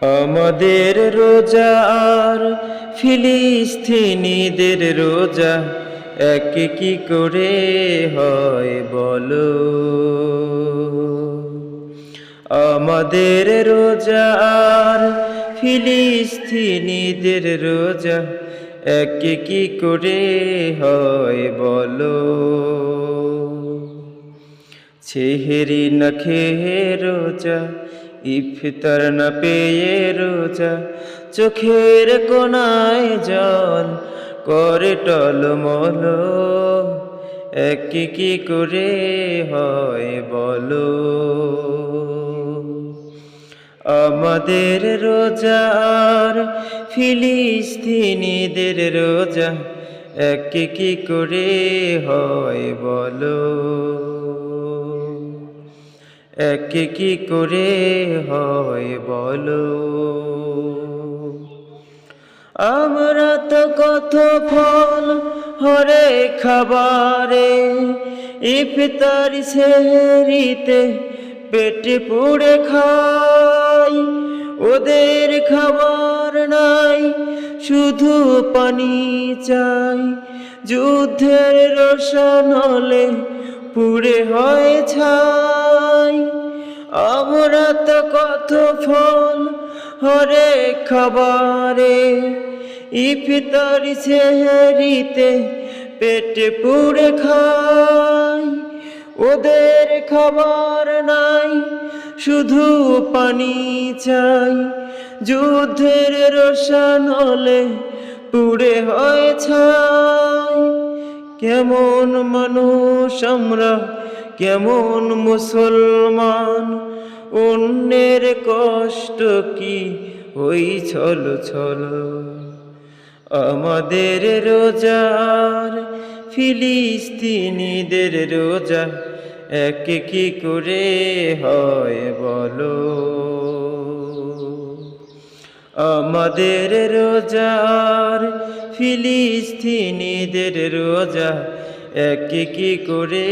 আমাদের রোজা আর ফিলিস্তিনিদের রোজা এক কি করে হয় বলো। আমাদের রোজা আর ফিলিস্তিনিদের রোজা এক কি করে হয় বলো। সেহরি না খেয়ে রোজা, ইফতার না পেয়ে রোজা, চোখের কোনায় জল করে টলমল, এক কি করে হয় বলো। আমাদের রোজা আর ফিলিস্তিনিদের রোজা এক কি করে হয় বলো। এক কি করে হয় বলো। আমরা তো কত ফল হরে খাবারে, ইফতার সেহরিতে পেটে পুড়ে খাই। ওদের খাবার নাই, শুধু পানি চাই। যুদ্ধের রোশানলে পুড়ে হয় ছাই। আমরা তো কত ফল হরে খাবারে, ইফতার সেহরিতে পেটে পুড়ে খাই। ওদের খাবার নাই, শুধু পানি চাই। যুদ্ধের রোশানলে পুড়ে হয় ছাই। কেমন মানুষ আমরা, কেমন মুসলমান, অন্যের কষ্ট কি ওই ছলো ছলো। আমাদের রোজার ফিলিস্তিনিদের রোজা এক কি করে হয় বলো। আমাদের রোজার ফিলিস্তিনিদের রোজা এক কি করে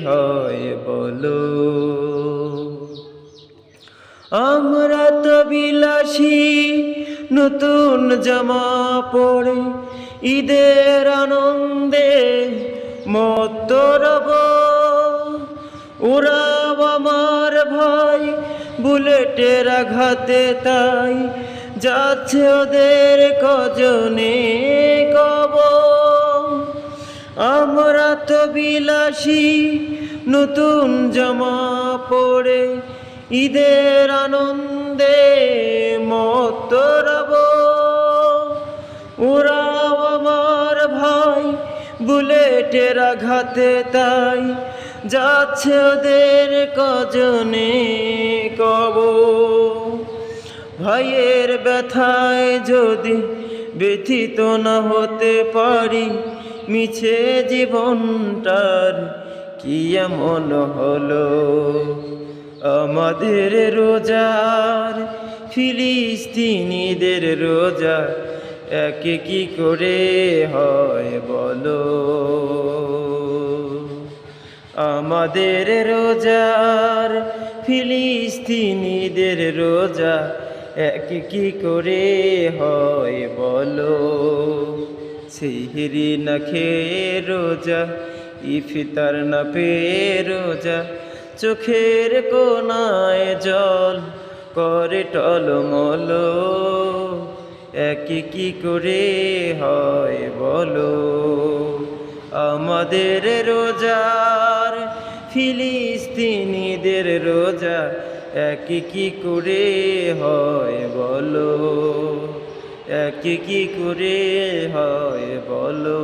হয় বলো। আমরা তো বিলাসী নতুন জামা পরে ঈদের আনন্দে মত্ত রব। ওরা আমার ভাই বুলেটের আঘাতে, তাই যাচ্ছে ওদের কজনে কব। আমরা তো বিলাসী নতুন জামা পরে ঈদের আনন্দে মত্ত রব। ওরা আমার ভাই বুলেটের আঘাতে, তাই যাচ্ছে ওদের কজনে কব। ভাইয়ের ব্যথায় যদি ব্যথিত না হতে পারি, মিছে জীবনটার কি এমন হলো। আমাদের রোজার ফিলিস্তিনিদের রোজা এক কি করে হয় বলো। আমাদের রোজার ফিলিস্তিনিদের রোজা এক কি করে হয় বলো। সেহরি না খেয়ে রোজা, ইফতার না পেয়ে রোজা, চোখের কোনায় জল করে টলমল, এক কি করে হয় বলো। আমাদের রোজার ফিলিস্তিনিদের রোজা এক কি করে হয় বলো। এক কি করে হয় বলো।